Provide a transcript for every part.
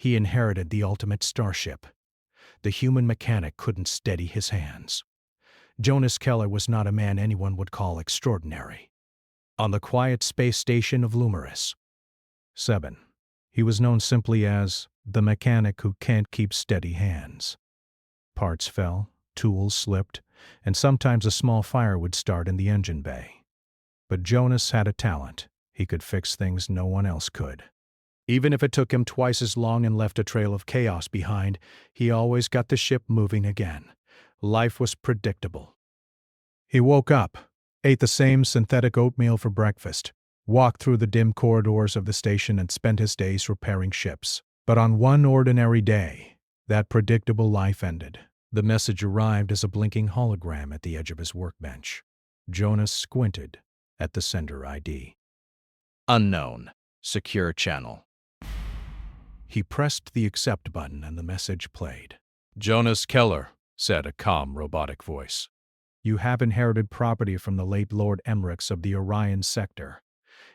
He inherited the ultimate starship. The human mechanic couldn't steady his hands. Jonas Keller was not a man anyone would call extraordinary. On the quiet space station of Lumeris 7, he was known simply as the mechanic who can't keep steady hands. Parts fell, tools slipped, and sometimes a small fire would start in the engine bay. But Jonas had a talent. He could fix things no one else could. Even if it took him twice as long and left a trail of chaos behind, he always got the ship moving again. Life was predictable. He woke up, ate the same synthetic oatmeal for breakfast, walked through the dim corridors of the station and spent his days repairing ships. But on one ordinary day, that predictable life ended. The message arrived as a blinking hologram at the edge of his workbench. Jonas squinted at the sender ID. Unknown. Secure channel. He pressed the accept button and the message played. Jonas Keller, said a calm robotic voice. You have inherited property from the late Lord Emmerich of the Orion sector.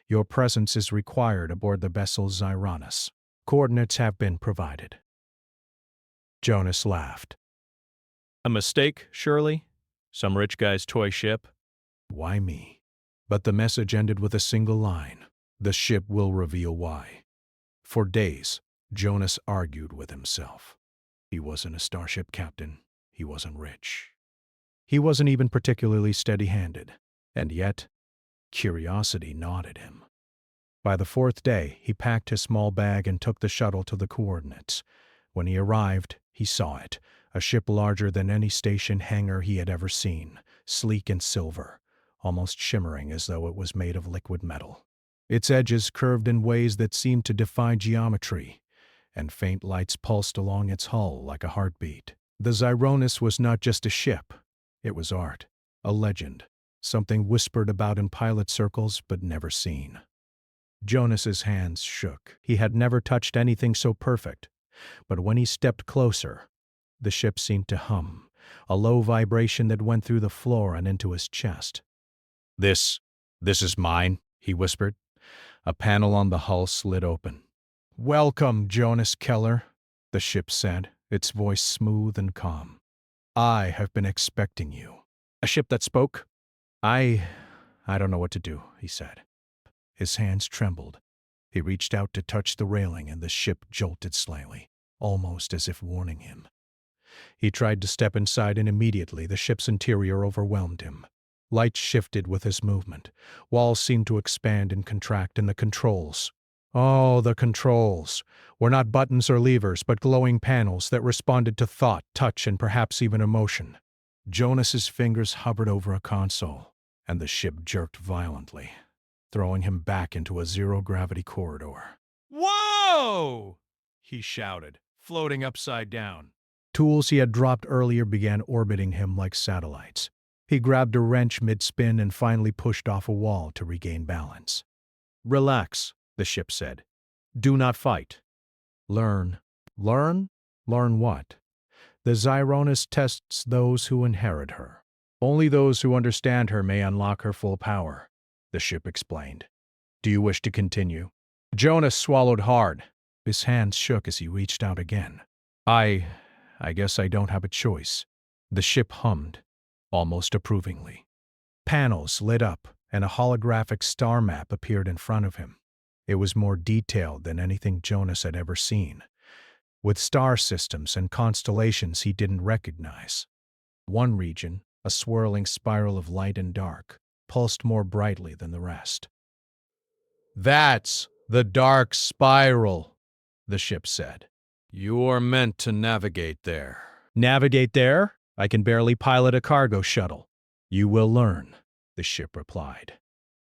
Your presence is required aboard the vessel Xironus. Coordinates have been provided. Jonas laughed. A mistake, surely? Some rich guy's toy ship? Why me? But the message ended with a single line. The ship will reveal why. For days, Jonas argued with himself. He wasn't a starship captain. He wasn't rich. He wasn't even particularly steady-handed. And yet, curiosity gnawed at him. By the fourth day, he packed his small bag and took the shuttle to the coordinates. When he arrived, he saw it, a ship larger than any station hangar he had ever seen, sleek and silver, almost shimmering as though it was made of liquid metal. Its edges curved in ways that seemed to defy geometry, and faint lights pulsed along its hull like a heartbeat. The Xironus was not just a ship. It was art, a legend, something whispered about in pilot circles but never seen. Jonas's hands shook. He had never touched anything so perfect. But when he stepped closer, the ship seemed to hum, a low vibration that went through the floor and into his chest. This is mine, he whispered. A panel on the hull slid open. Welcome, Jonas Keller, the ship said, its voice smooth and calm. I have been expecting you. A ship that spoke? I don't know what to do, he said. His hands trembled. He reached out to touch the railing and the ship jolted slightly, almost as if warning him. He tried to step inside and immediately the ship's interior overwhelmed him. Lights shifted with his movement. Walls seemed to expand and contract, and the controls. Oh, the controls were not buttons or levers, but glowing panels that responded to thought, touch, and perhaps even emotion. Jonas's fingers hovered over a console, and the ship jerked violently, throwing him back into a zero-gravity corridor. Whoa! He shouted, floating upside down. Tools he had dropped earlier began orbiting him like satellites. He grabbed a wrench mid-spin and finally pushed off a wall to regain balance. Relax, the ship said. Do not fight. Learn. Learn? Learn what? The Xironus tests those who inherit her. Only those who understand her may unlock her full power, the ship explained. Do you wish to continue? Jonas swallowed hard. His hands shook as he reached out again. I guess I don't have a choice. The ship hummed, almost approvingly. Panels lit up, and a holographic star map appeared in front of him. It was more detailed than anything Jonas had ever seen, with star systems and constellations he didn't recognize. One region, a swirling spiral of light and dark, pulsed more brightly than the rest. That's the dark spiral, the ship said. You're meant to navigate there. Navigate there? I can barely pilot a cargo shuttle. You will learn, the ship replied.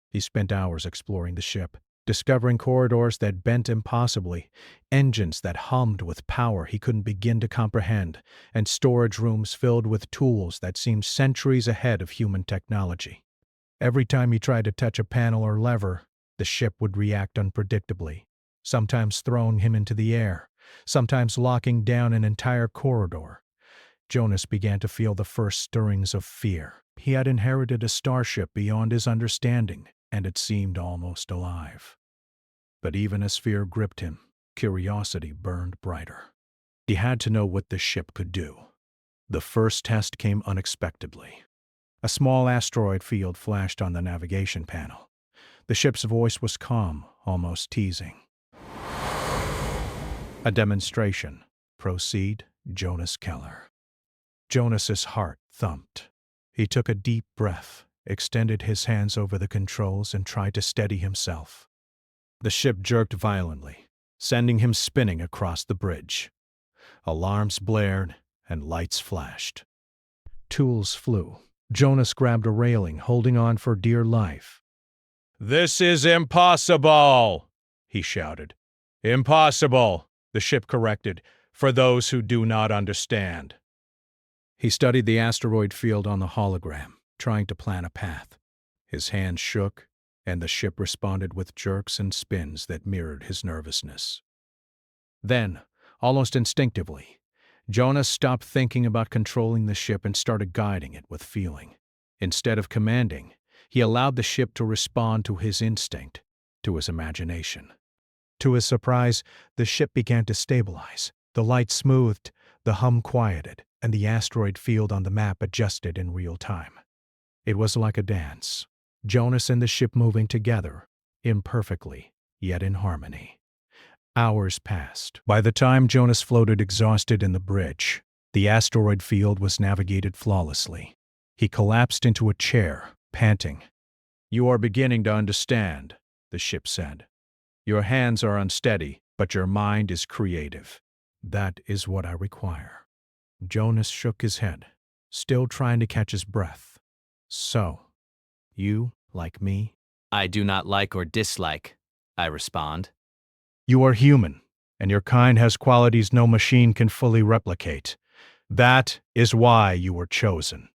He spent hours exploring the ship, discovering corridors that bent impossibly, engines that hummed with power he couldn't begin to comprehend, and storage rooms filled with tools that seemed centuries ahead of human technology. Every time he tried to touch a panel or lever, the ship would react unpredictably, sometimes throwing him into the air, sometimes locking down an entire corridor. Jonas began to feel the first stirrings of fear. He had inherited a starship beyond his understanding, and it seemed almost alive. But even as fear gripped him, curiosity burned brighter. He had to know what the ship could do. The first test came unexpectedly. A small asteroid field flashed on the navigation panel. The ship's voice was calm, almost teasing. A demonstration. Proceed, Jonas Keller. Jonas's heart thumped. He took a deep breath, extended his hands over the controls, and tried to steady himself. The ship jerked violently, sending him spinning across the bridge. Alarms blared and lights flashed. Tools flew. Jonas grabbed a railing, holding on for dear life. "This is impossible!" he shouted. "Impossible," the ship corrected, "for those who do not understand." He studied the asteroid field on the hologram, trying to plan a path. His hands shook, and the ship responded with jerks and spins that mirrored his nervousness. Then, almost instinctively, Jonas stopped thinking about controlling the ship and started guiding it with feeling. Instead of commanding, he allowed the ship to respond to his instinct, to his imagination. To his surprise, the ship began to stabilize. The light smoothed, the hum quieted, and the asteroid field on the map adjusted in real time. It was like a dance. Jonas and the ship moving together, imperfectly, yet in harmony. Hours passed. By the time Jonas floated exhausted in the bridge, the asteroid field was navigated flawlessly. He collapsed into a chair, panting. "You are beginning to understand," the ship said. "Your hands are unsteady, but your mind is creative." "That is what I require." Jonas shook his head, still trying to catch his breath. "So, you, like me?" "I do not like or dislike," I respond. "You are human, and your kind has qualities no machine can fully replicate. That is why you were chosen."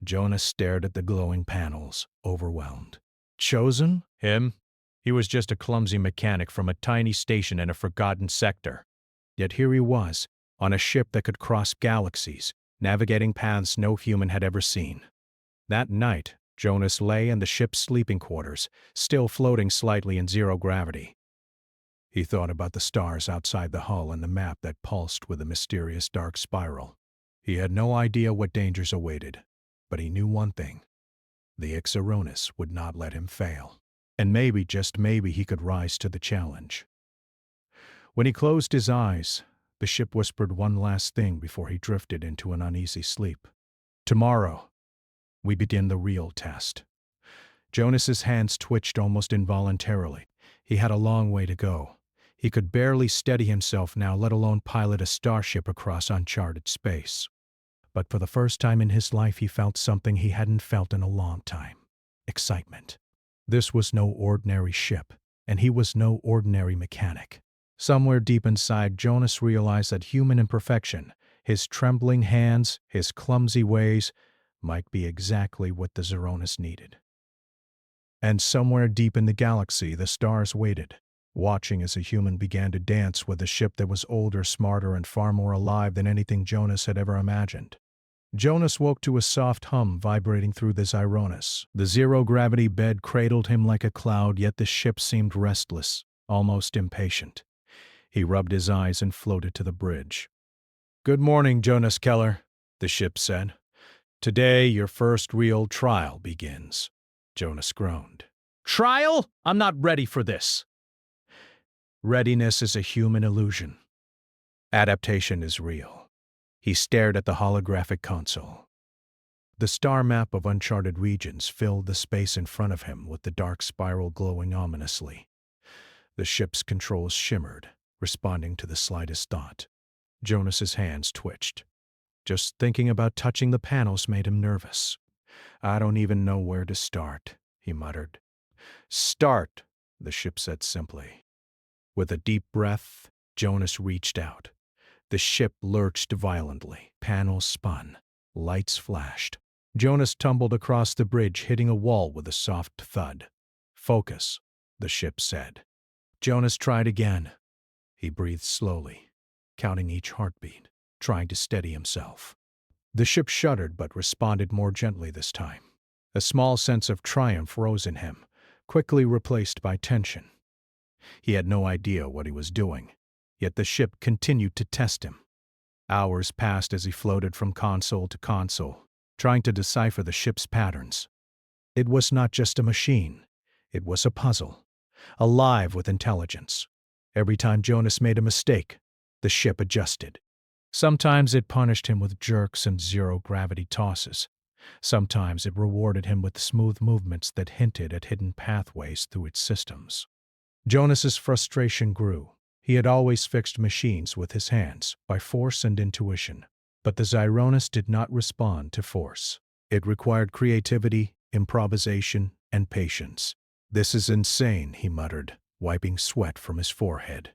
Jonas stared at the glowing panels, overwhelmed. "Chosen?" Him? He was just a clumsy mechanic from a tiny station in a forgotten sector. Yet here he was, on a ship that could cross galaxies, navigating paths no human had ever seen. That night, Jonas lay in the ship's sleeping quarters, still floating slightly in zero gravity. He thought about the stars outside the hull and the map that pulsed with a mysterious dark spiral. He had no idea what dangers awaited, but he knew one thing. The Ixaronis would not let him fail. And maybe, just maybe, he could rise to the challenge. When he closed his eyes, the ship whispered one last thing before he drifted into an uneasy sleep. "Tomorrow, we begin the real test." Jonas's hands twitched almost involuntarily. He had a long way to go. He could barely steady himself now, let alone pilot a starship across uncharted space. But for the first time in his life, he felt something he hadn't felt in a long time. Excitement. This was no ordinary ship, and he was no ordinary mechanic. Somewhere deep inside, Jonas realized that human imperfection, his trembling hands, his clumsy ways, might be exactly what the Zeronis needed. And somewhere deep in the galaxy, the stars waited, watching as a human began to dance with a ship that was older, smarter, and far more alive than anything Jonas had ever imagined. Jonas woke to a soft hum vibrating through the Zeronis. The zero-gravity bed cradled him like a cloud, yet the ship seemed restless, almost impatient. He rubbed his eyes and floated to the bridge. "Good morning, Jonas Keller," the ship said. "Today, your first real trial begins." Jonas groaned. "Trial? I'm not ready for this." Readiness is a human illusion. Adaptation is real. He stared at the holographic console. The star map of uncharted regions filled the space in front of him with the dark spiral glowing ominously. The ship's controls shimmered, responding to the slightest thought. Jonas's hands twitched. Just thinking about touching the panels made him nervous. "I don't even know where to start," he muttered. "Start," the ship said simply. With a deep breath, Jonas reached out. The ship lurched violently. Panels spun. Lights flashed. Jonas tumbled across the bridge, hitting a wall with a soft thud. "Focus," the ship said. Jonas tried again. He breathed slowly, counting each heartbeat, trying to steady himself. The ship shuddered but responded more gently this time. A small sense of triumph rose in him, quickly replaced by tension. He had no idea what he was doing, Yet the ship continued to test him. Hours passed as he floated from console to console, trying to decipher the ship's patterns. It was not just a machine. It was a puzzle, alive with intelligence. Every time Jonas made a mistake, the ship adjusted. Sometimes it punished him with jerks and zero-gravity tosses. Sometimes it rewarded him with smooth movements that hinted at hidden pathways through its systems. Jonas's frustration grew. He had always fixed machines with his hands, by force and intuition. But the Zyronus did not respond to force. It required creativity, improvisation, and patience. "This is insane," he muttered, wiping sweat from his forehead.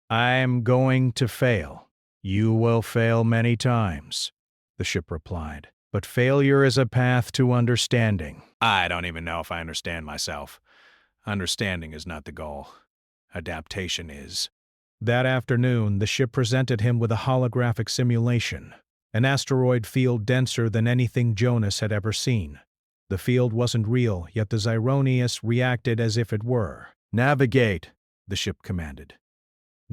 "I'm going to fail." "You will fail many times," the ship replied. "But failure is a path to understanding." I don't even know if I understand myself. Understanding is not the goal. Adaptation is. That afternoon, the ship presented him with a holographic simulation, an asteroid field denser than anything Jonas had ever seen. The field wasn't real, yet the Zyronius reacted as if it were. "Navigate," the ship commanded.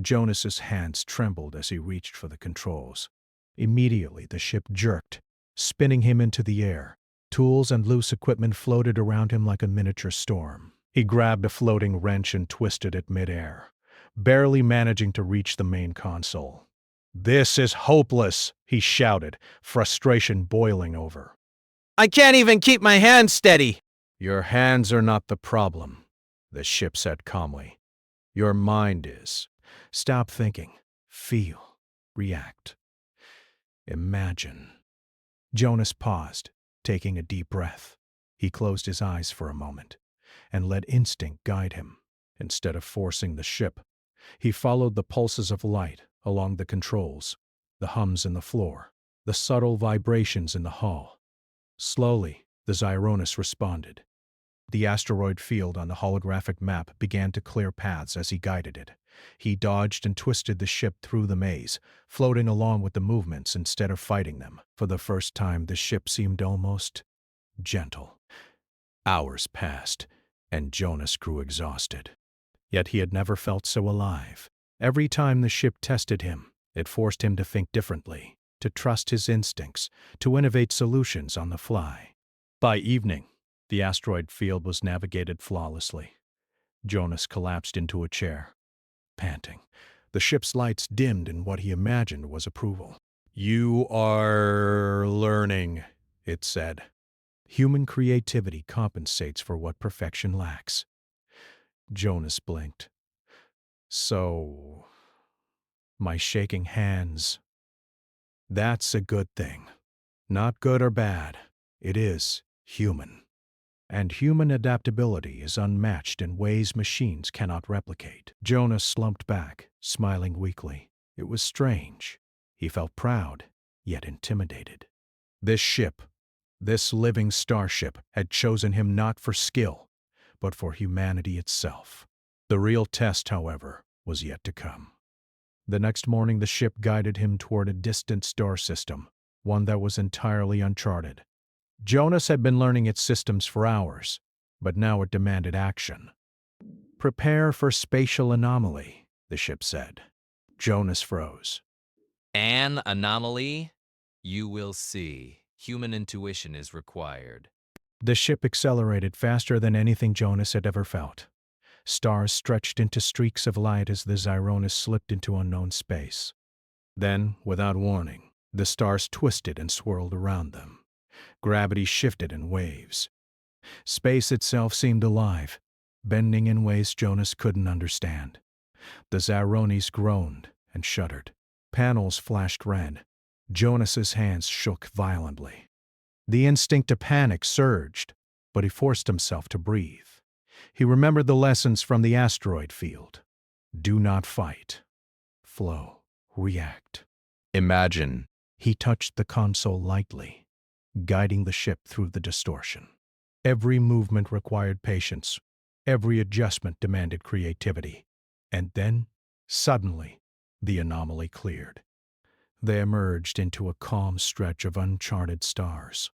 Jonas's hands trembled as he reached for the controls. Immediately, the ship jerked, spinning him into the air. Tools and loose equipment floated around him like a miniature storm. He grabbed a floating wrench and twisted it midair, barely managing to reach the main console. "This is hopeless," he shouted, frustration boiling over. I can't even keep my hands steady. "Your hands are not the problem," the ship said calmly. "Your mind is. Stop thinking. Feel. React. Imagine." Jonas paused, taking a deep breath. He closed his eyes for a moment and let instinct guide him. Instead of forcing the ship, he followed the pulses of light along the controls, the hums in the floor, the subtle vibrations in the hull. Slowly, the Zyronus responded. The asteroid field on the holographic map began to clear paths as he guided it. He dodged and twisted the ship through the maze, floating along with the movements instead of fighting them. For the first time, the ship seemed almost gentle. Hours passed, and Jonas grew exhausted. Yet he had never felt so alive. Every time the ship tested him, it forced him to think differently, to trust his instincts, to innovate solutions on the fly. By evening, the asteroid field was navigated flawlessly. Jonas collapsed into a chair, panting. The ship's lights dimmed in what he imagined was approval. "You are learning," it said. Human creativity compensates for what perfection lacks. Jonas blinked. "So, my shaking hands. That's a good thing. Not good or bad. It is human. And human adaptability is unmatched in ways machines cannot replicate." Jonas slumped back, smiling weakly. It was strange. He felt proud, yet intimidated. This ship, this living starship, had chosen him not for skill, but for humanity itself. The real test, however, was yet to come. The next morning, the ship guided him toward a distant star system, one that was entirely uncharted. Jonas had been learning its systems for hours, but now it demanded action. "Prepare for spatial anomaly," the ship said. Jonas froze. An anomaly? You will see. Human intuition is required. The ship accelerated faster than anything Jonas had ever felt. Stars stretched into streaks of light as the Zyronus slipped into unknown space. Then, without warning, the stars twisted and swirled around them. Gravity shifted in waves. Space itself seemed alive, bending in ways Jonas couldn't understand. The Zyrones groaned and shuddered. Panels flashed red. Jonas's hands shook violently. The instinct to panic surged, but he forced himself to breathe. He remembered the lessons from the asteroid field. Do not fight. Flow. React. Imagine. He touched the console lightly, guiding the ship through the distortion. Every movement required patience. Every adjustment demanded creativity. And then, suddenly, the anomaly cleared. They emerged into a calm stretch of uncharted stars.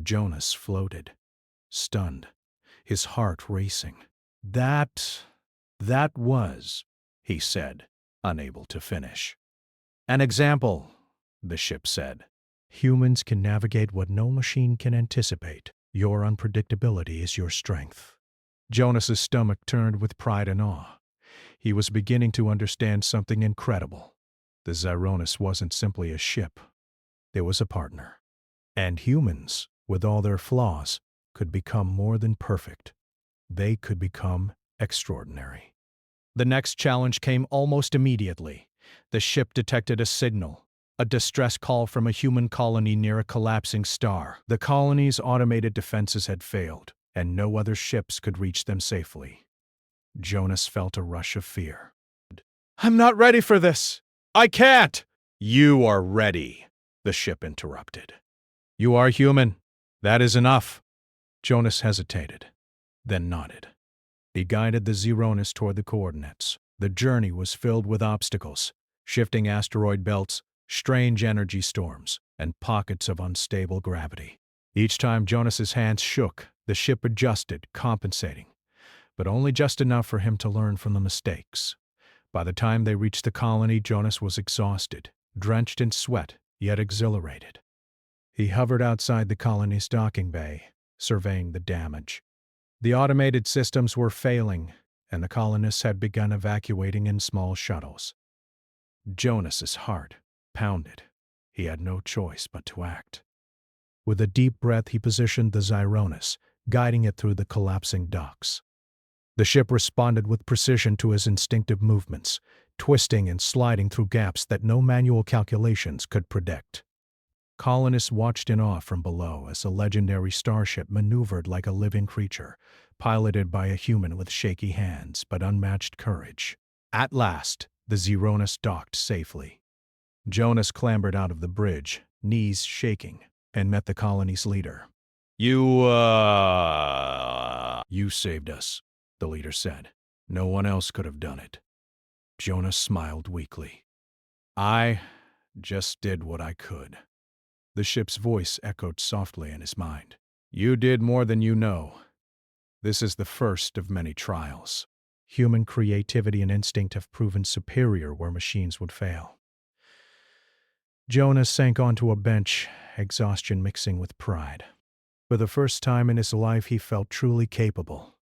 Jonas floated, stunned, his heart racing. That was, he said, unable to finish. An example, the ship said. Humans can navigate what no machine can anticipate. Your unpredictability is your strength. Jonas's stomach turned with pride and awe. He was beginning to understand something incredible. The Xironus wasn't simply a ship. It was a partner. And humans, with all their flaws, could become more than perfect. They could become extraordinary. The next challenge came almost immediately. The ship detected a signal, a distress call from a human colony near a collapsing star. The colony's automated defenses had failed, and no other ships could reach them safely. Jonas felt a rush of fear. "I'm not ready for this! I can't!" "You are ready," the ship interrupted. "You are human. That is enough." Jonas hesitated, then nodded. He guided the Xironus toward the coordinates. The journey was filled with obstacles, shifting asteroid belts, strange energy storms, and pockets of unstable gravity. Each time Jonas's hands shook, the ship adjusted, compensating, but only just enough for him to learn from the mistakes. By the time they reached the colony, Jonas was exhausted, drenched in sweat, yet exhilarated. He hovered outside the colony's docking bay, surveying the damage. The automated systems were failing, and the colonists had begun evacuating in small shuttles. Jonas's heart pounded. He had no choice but to act. With a deep breath, he positioned the Xironus, guiding it through the collapsing docks. The ship responded with precision to his instinctive movements, twisting and sliding through gaps that no manual calculations could predict. Colonists watched in awe from below as the legendary Starship maneuvered like a living creature, piloted by a human with shaky hands but unmatched courage. At last, the Xironus docked safely. Jonas clambered out of the bridge, knees shaking, and met the colony's leader. You saved us," the leader said. "No one else could have done it." Jonas smiled weakly. "I just did what I could." The ship's voice echoed softly in his mind. "You did more than you know. This is the first of many trials. Human creativity and instinct have proven superior where machines would fail." Jonas sank onto a bench, exhaustion mixing with pride. For the first time in his life, he felt truly capable.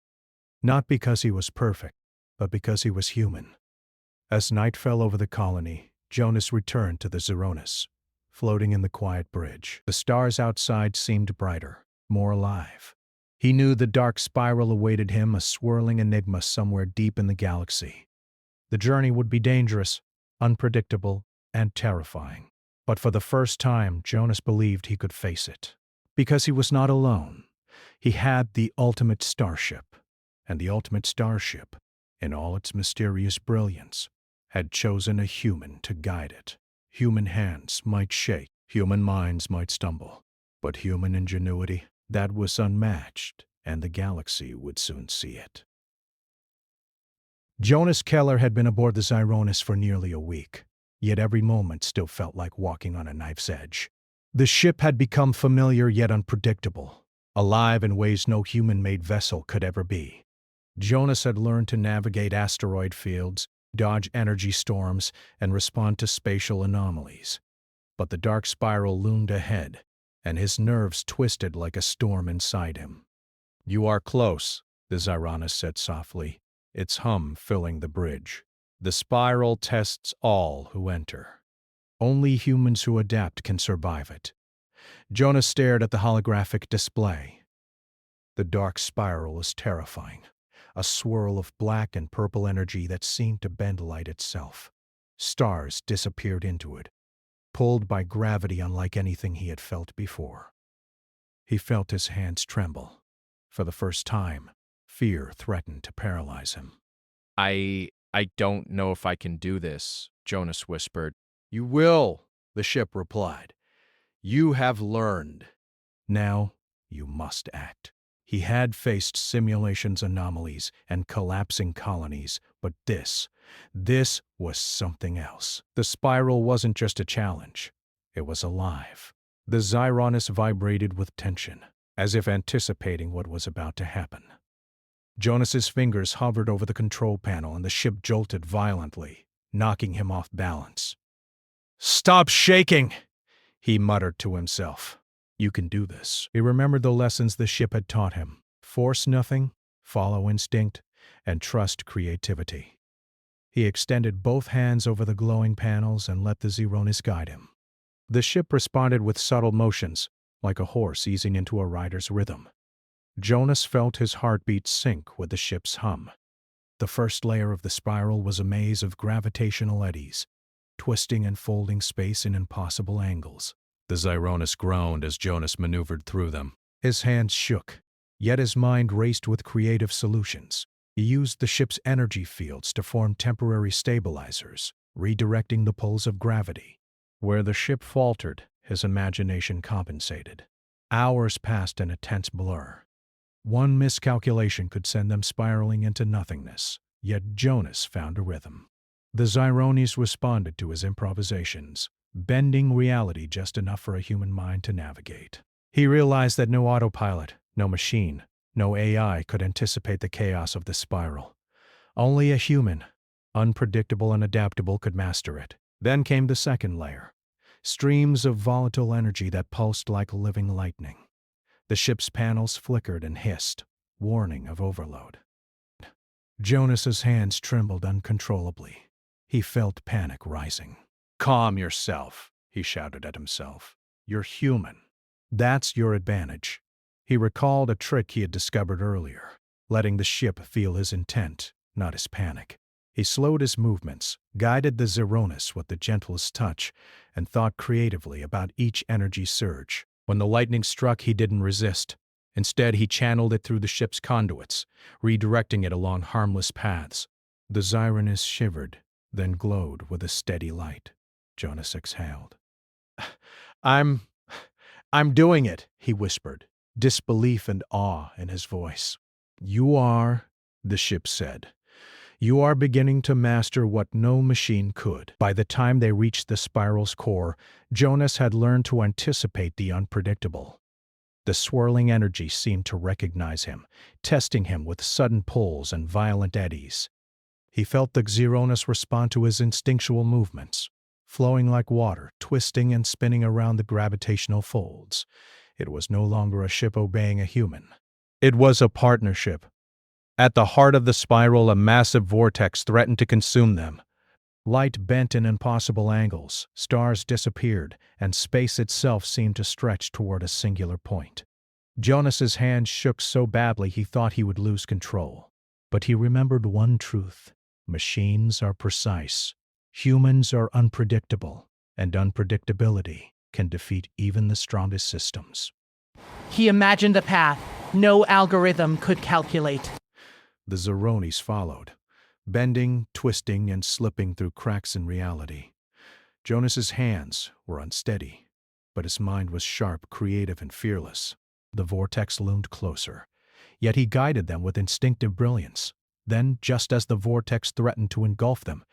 Not because he was perfect, but because he was human. As night fell over the colony, Jonas returned to the Xironus, floating in the quiet bridge. The stars outside seemed brighter, more alive. He knew the dark spiral awaited him, a swirling enigma somewhere deep in the galaxy. The journey would be dangerous, unpredictable, and terrifying. But for the first time, Jonas believed he could face it. Because he was not alone. He had the ultimate starship. And the ultimate starship, in all its mysterious brilliance, had chosen a human to guide it. Human hands might shake, human minds might stumble, but human ingenuity, that was unmatched, and the galaxy would soon see it. Jonas Keller had been aboard the Xironus for nearly a week, yet every moment still felt like walking on a knife's edge. The ship had become familiar yet unpredictable, alive in ways no human-made vessel could ever be. Jonas had learned to navigate asteroid fields, dodge energy storms, and respond to spatial anomalies. But the dark spiral loomed ahead, and his nerves twisted like a storm inside him. "You are close," the Xironus said softly, its hum filling the bridge. "The spiral tests all who enter. Only humans who adapt can survive it." Jonas stared at the holographic display. The dark spiral was terrifying, a swirl of black and purple energy that seemed to bend light itself. Stars disappeared into it, pulled by gravity unlike anything he had felt before. He felt his hands tremble. For the first time, fear threatened to paralyze him. I don't know if I can do this," Jonas whispered. "You will," the ship replied. "You have learned. Now you must act." He had faced simulations, anomalies, and collapsing colonies, but this was something else. The spiral wasn't just a challenge. It was alive. The Xironus vibrated with tension, as if anticipating what was about to happen. Jonas's fingers hovered over the control panel and the ship jolted violently. knocking him off balance. "Stop shaking!" he muttered to himself. "You can do this." He remembered the lessons the ship had taught him. Force nothing, follow instinct, and trust creativity. He extended both hands over the glowing panels and let the Zeronis guide him. The ship responded with subtle motions, like a horse easing into a rider's rhythm. Jonas felt his heartbeat sync with the ship's hum. The first layer of the spiral was a maze of gravitational eddies, twisting and folding space in impossible angles. The Zeronis groaned as Jonas maneuvered through them. His hands shook, yet his mind raced with creative solutions. He used the ship's energy fields to form temporary stabilizers, redirecting the pulls of gravity. Where the ship faltered, his imagination compensated. Hours passed in a tense blur. One miscalculation could send them spiraling into nothingness, yet Jonas found a rhythm. The Zeronis responded to his improvisations, bending reality just enough for a human mind to navigate. He realized that no autopilot, no machine, no AI could anticipate the chaos of the spiral. Only a human, unpredictable and adaptable, could master it. Then came the second layer, streams of volatile energy that pulsed like living lightning. The ship's panels flickered and hissed, warning of overload. Jonas's hands trembled uncontrollably. He felt panic rising. "Calm yourself," he shouted at himself. "You're human. That's your advantage." He recalled a trick he had discovered earlier, letting the ship feel his intent, not his panic. He slowed his movements, guided the Zeronis with the gentlest touch, and thought creatively about each energy surge. When the lightning struck, he didn't resist. Instead, he channeled it through the ship's conduits, redirecting it along harmless paths. The Zeronis shivered, then glowed with a steady light. Jonas exhaled. I'm doing it," he whispered, disbelief and awe in his voice. "You are," the ship said. "You are beginning to master what no machine could." By the time they reached the spiral's core, Jonas had learned to anticipate the unpredictable. The swirling energy seemed to recognize him, testing him with sudden pulls and violent eddies. He felt the Zeronis respond to his instinctual movements, flowing like water, twisting and spinning around the gravitational folds. It was no longer a ship obeying a human. It was a partnership. At the heart of the spiral, a massive vortex threatened to consume them. Light bent in impossible angles, stars disappeared, and space itself seemed to stretch toward a singular point. Jonas's hands shook so badly he thought he would lose control. But he remembered one truth: machines are precise, humans are unpredictable, and unpredictability can defeat even the strongest systems. He imagined a path no algorithm could calculate. The Zeronis followed, bending, twisting, and slipping through cracks in reality. Jonas's hands were unsteady, but his mind was sharp, creative, and fearless. The vortex loomed closer, yet he guided them with instinctive brilliance. Then, just as the vortex threatened to engulf them,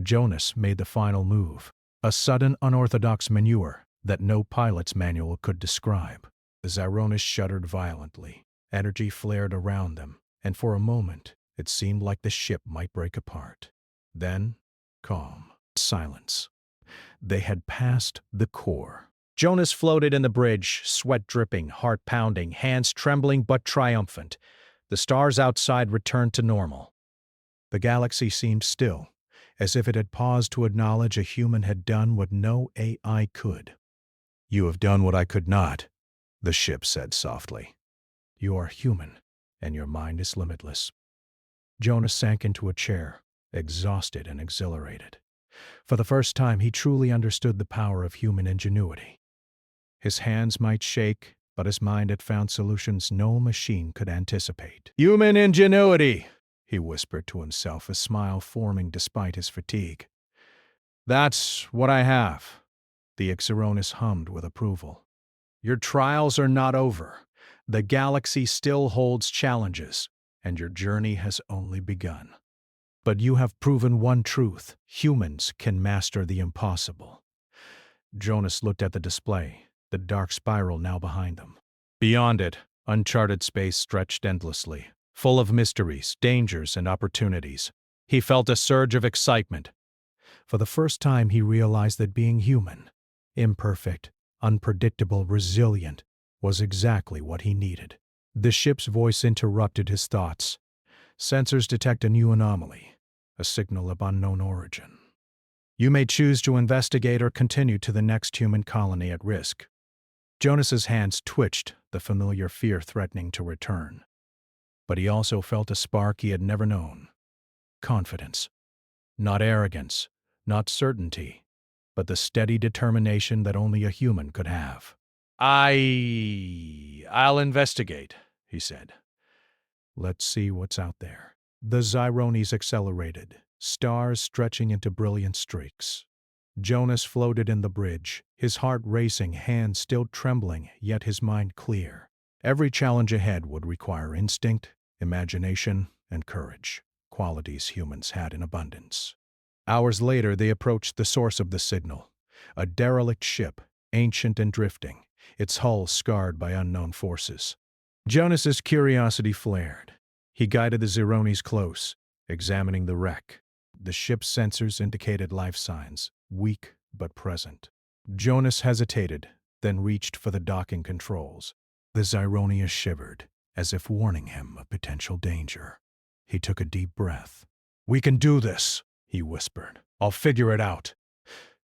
Jonas made the final move, a sudden unorthodox maneuver that no pilot's manual could describe. The Zeronis shuddered violently. Energy flared around them, and for a moment it seemed like the ship might break apart. Then, calm, silence. They had passed the core. Jonas floated in the bridge, sweat dripping, heart pounding, hands trembling but triumphant. The stars outside returned to normal. The galaxy seemed still, as if it had paused to acknowledge a human had done what no AI could. "You have done what I could not," the ship said softly. "You are human, and your mind is limitless." Jonas sank into a chair, exhausted and exhilarated. For the first time, he truly understood the power of human ingenuity. His hands might shake, but his mind had found solutions no machine could anticipate. "Human ingenuity," he whispered to himself, a smile forming despite his fatigue. "That's what I have," the Zeronis hummed with approval. "Your trials are not over. The galaxy still holds challenges, and your journey has only begun. But you have proven one truth: humans can master the impossible." Jonas looked at the display, the dark spiral now behind them. Beyond it, uncharted space stretched endlessly, full of mysteries, dangers, and opportunities. He felt a surge of excitement. For the first time, he realized that being human, imperfect, unpredictable, resilient, was exactly what he needed. The ship's voice interrupted his thoughts. Sensors detect a new anomaly, a signal of unknown origin. You may choose to investigate or continue to the next human colony at risk. Jonas's hands twitched, the familiar fear threatening to return. But he also felt a spark he had never known. Confidence. Not arrogance, not certainty, but the steady determination that only a human could have. I'll investigate, he said. Let's see what's out there. The Zyrones accelerated, stars stretching into brilliant streaks. Jonas floated in the bridge, his heart racing, hands still trembling, yet his mind clear. Every challenge ahead would require instinct, imagination, and courage, qualities humans had in abundance. Hours later, they approached the source of the signal, a derelict ship, ancient and drifting, its hull scarred by unknown forces. Jonas's curiosity flared. He guided the Zyrones close, examining the wreck. The ship's sensors indicated life signs, weak but present. Jonas hesitated, then reached for the docking controls. The Zyronia shivered, as if warning him of potential danger. He took a deep breath. "We can do this," he whispered. "I'll figure it out."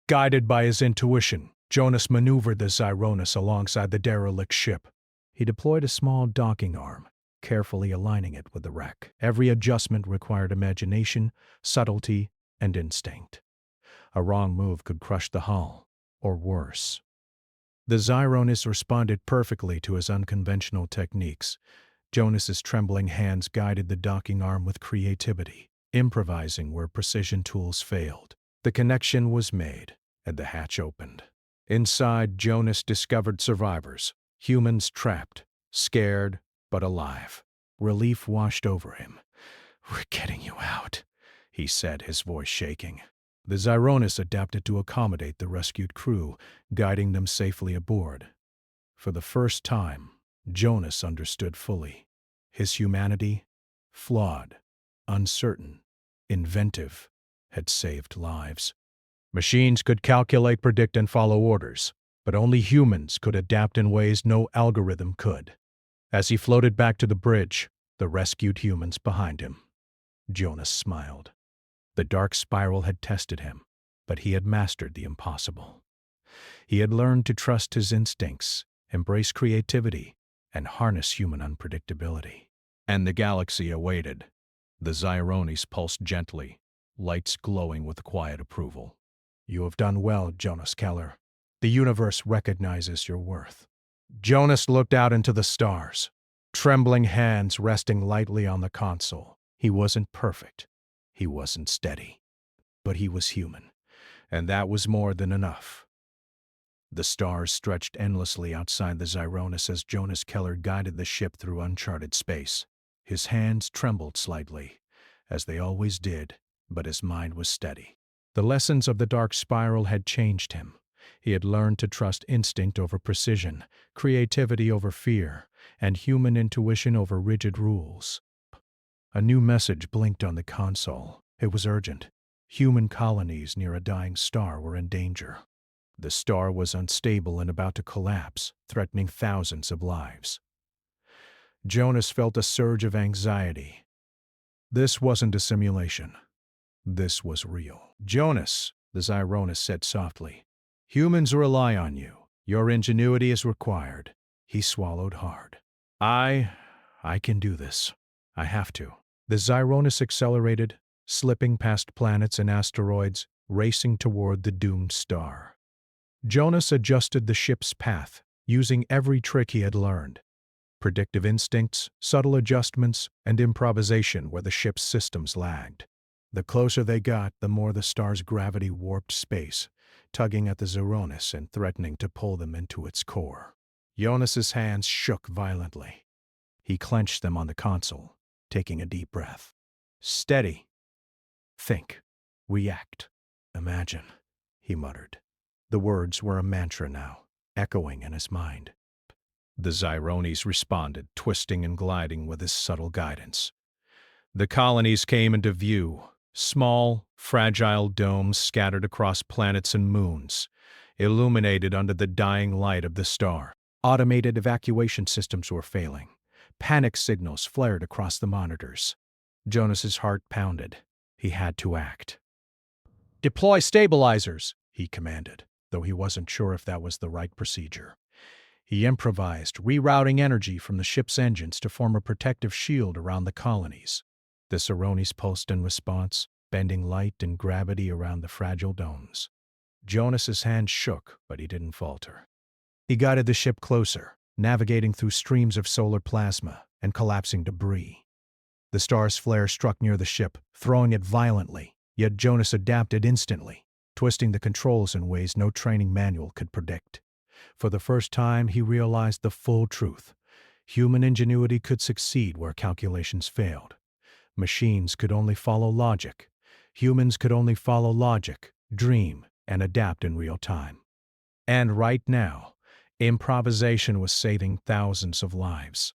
Guided by his intuition, Jonas maneuvered the Zyrones alongside the derelict ship. He deployed a small docking arm, carefully aligning it with the wreck. Every adjustment required imagination, subtlety, and instinct. A wrong move could crush the hull, or worse. The Zyrones responded perfectly to his unconventional techniques. Jonas's trembling hands guided the docking arm with creativity, improvising where precision tools failed. The connection was made, and the hatch opened. Inside, Jonas discovered survivors, humans trapped, scared but alive. Relief washed over him. "We're getting you out," he said, his voice shaking. The Zyrones adapted to accommodate the rescued crew, guiding them safely aboard. For the first time, Jonas understood fully. His humanity, flawed, uncertain, inventive, had saved lives. Machines could calculate, predict, and follow orders, but only humans could adapt in ways no algorithm could. As he floated back to the bridge, the rescued humans behind him, Jonas smiled. The dark spiral had tested him, but he had mastered the impossible. He had learned to trust his instincts, embrace creativity, and harness human unpredictability. And the galaxy awaited. The Zyrones pulsed gently, lights glowing with quiet approval. "You have done well, Jonas Keller. The universe recognizes your worth." Jonas looked out into the stars, trembling hands resting lightly on the console. He wasn't perfect. He wasn't steady. But he was human, and that was more than enough. The stars stretched endlessly outside the Zyrones as Jonas Keller guided the ship through uncharted space. His hands trembled slightly, as they always did, but his mind was steady. The lessons of the dark spiral had changed him. He had learned to trust instinct over precision, creativity over fear, and human intuition over rigid rules. A new message blinked on the console. It was urgent. Human colonies near a dying star were in danger. The star was unstable and about to collapse, threatening thousands of lives. Jonas felt a surge of anxiety. This wasn't a simulation. This was real. "Jonas," the Zyrones said softly, "humans rely on you. Your ingenuity is required." He swallowed hard. I can do this. I have to." The Zyrones accelerated, slipping past planets and asteroids, racing toward the doomed star. Jonas adjusted the ship's path, using every trick he had learned. Predictive instincts, subtle adjustments, and improvisation where the ship's systems lagged. The closer they got, the more the star's gravity warped space, tugging at the Zyrones and threatening to pull them into its core. Jonas's hands shook violently. He clenched them on the console, taking a deep breath. "Steady. Think. React. Imagine," he muttered. The words were a mantra now, echoing in his mind. The Zyrones responded, twisting and gliding with his subtle guidance. The colonies came into view, Small, fragile domes scattered across planets and moons, illuminated under the dying light of the star. Automated evacuation systems were failing. Panic signals flared across the monitors. Jonas's heart pounded. He had to act. "Deploy stabilizers," he commanded, though he wasn't sure if that was the right procedure. He improvised, rerouting energy from the ship's engines to form a protective shield around the colonies. The Ceronis pulsed in response, bending light and gravity around the fragile domes. Jonas's hands shook, but he didn't falter. He guided the ship closer, navigating through streams of solar plasma and collapsing debris. The star's flare struck near the ship, throwing it violently, yet Jonas adapted instantly, twisting the controls in ways no training manual could predict. For the first time, he realized the full truth. Human ingenuity could succeed where calculations failed. Machines could only follow logic. Humans could only follow logic, dream, and adapt in real time. And right now, improvisation was saving thousands of lives.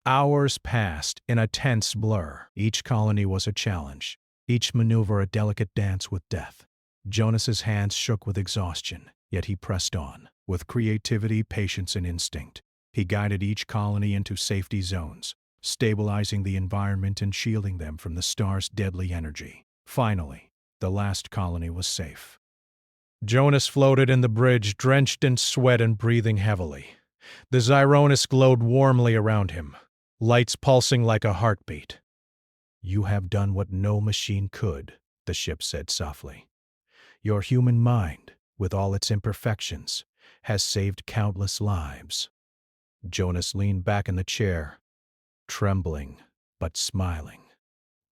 Hours passed in a tense blur. Each colony was a challenge, each maneuver a delicate dance with death. Jonas's hands shook with exhaustion, yet he pressed on. With creativity, patience, and instinct, he guided each colony into safety zones, stabilizing the environment and shielding them from the star's deadly energy. Finally, the last colony was safe. Jonas floated in the bridge, drenched in sweat and breathing heavily. The Xironis glowed warmly around him, lights pulsing like a heartbeat. "You have done what no machine could," the ship said softly. "Your human mind, with all its imperfections, has saved countless lives." Jonas leaned back in the chair, trembling but smiling.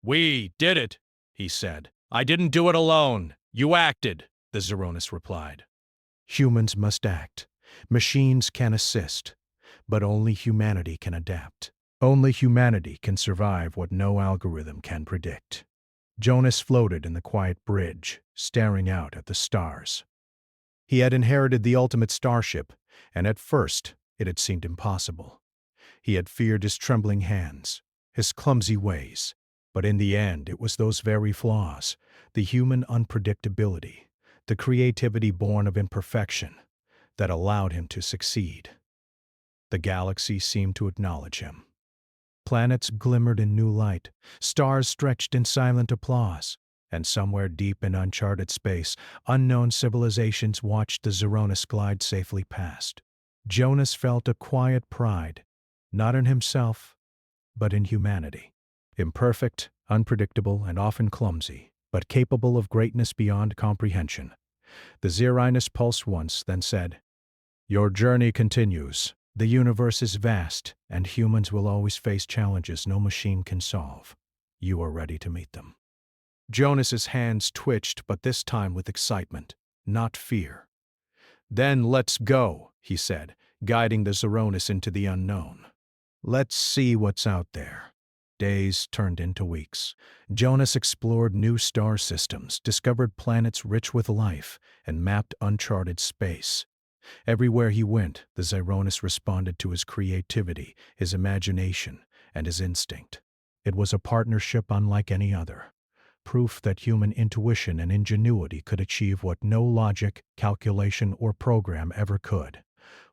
"We did it," he said. "I didn't do it alone. You acted," the Xironis replied. "Humans must act. Machines can assist, but only humanity can adapt. Only humanity can survive what no algorithm can predict." Jonas floated in the quiet bridge, staring out at the stars. He had inherited the ultimate starship, and at first it had seemed impossible. He had feared his trembling hands, his clumsy ways, but in the end it was those very flaws, the human unpredictability, the creativity born of imperfection, that allowed him to succeed. The galaxy seemed to acknowledge him. Planets glimmered in new light, stars stretched in silent applause, and somewhere deep in uncharted space, unknown civilizations watched the Xironis glide safely past. Jonas felt a quiet pride, not in himself, but in humanity. Imperfect, unpredictable, and often clumsy, but capable of greatness beyond comprehension. The Xironis pulsed once, then said, "Your journey continues. The universe is vast, and humans will always face challenges no machine can solve. You are ready to meet them." Jonas's hands twitched, but this time with excitement, not fear. "Then let's go," he said, guiding the Xironis into the unknown. "Let's see what's out there." Days turned into weeks. Jonas explored new star systems, discovered planets rich with life, and mapped uncharted space. Everywhere he went, the Xironis responded to his creativity, his imagination, and his instinct. It was a partnership unlike any other, proof that human intuition and ingenuity could achieve what no logic, calculation, or program ever could.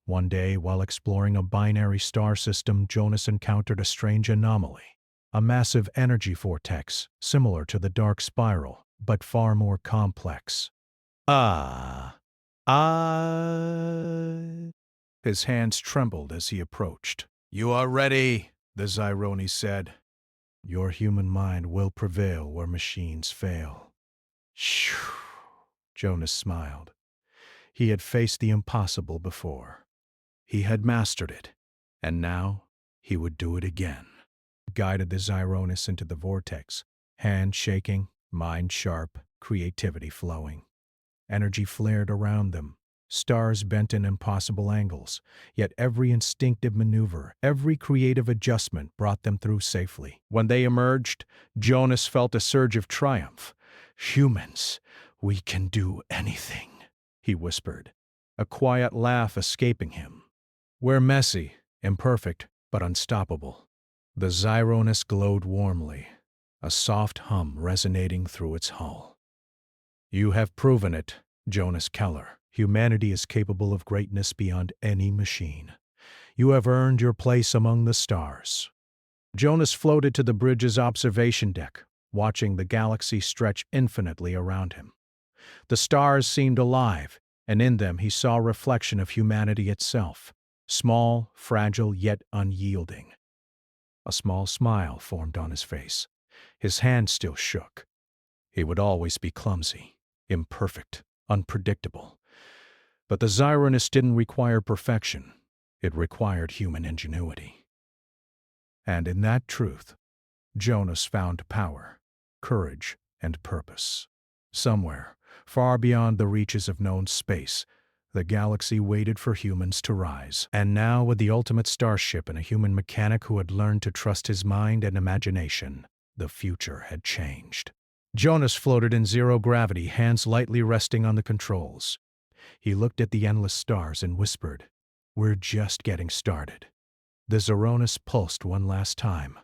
One day, while exploring a binary star system, Jonas encountered a strange anomaly, a massive energy vortex similar to the dark spiral, but far more complex. His hands trembled as he approached. "You are ready," the Xironis said. "Your human mind will prevail where machines fail." Shoo! Jonas smiled. He had faced the impossible before. He had mastered it, and now he would do it again. He guided the Xironis into the vortex, hand shaking, mind sharp, creativity flowing. Energy flared around them, stars bent in impossible angles, yet every instinctive maneuver, every creative adjustment brought them through safely. When they emerged, Jonas felt a surge of triumph. "Humans, we can do anything," he whispered, a quiet laugh escaping him. "We're messy, imperfect, but unstoppable." The Xironis glowed warmly. a soft hum resonating through its hull. You have proven it, Jonas Keller. Humanity is capable of greatness beyond any machine. You have earned your place among the stars. Jonas floated to the bridge's observation deck, watching the galaxy stretch infinitely around him. The stars seemed alive, and in them he saw a reflection of humanity itself, small, fragile, yet unyielding. A small smile formed on his face. His hand still shook. He would always be clumsy, imperfect, unpredictable. But the Xironist didn't require perfection. It required human ingenuity. And in that truth, Jonas found power, courage, and purpose. Somewhere, far beyond the reaches of known space, the galaxy waited for humans to rise. And now, with the ultimate starship and a human mechanic who had learned to trust his mind and imagination, the future had changed. Jonas floated in zero gravity, hands lightly resting on the controls. He looked at the endless stars and whispered, "We're just getting started." The Xironus pulsed one last time,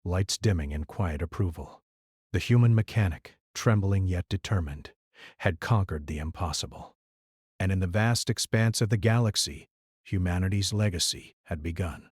lights dimming in quiet approval. The human mechanic, trembling yet determined, had conquered the impossible. And in the vast expanse of the galaxy, humanity's legacy had begun.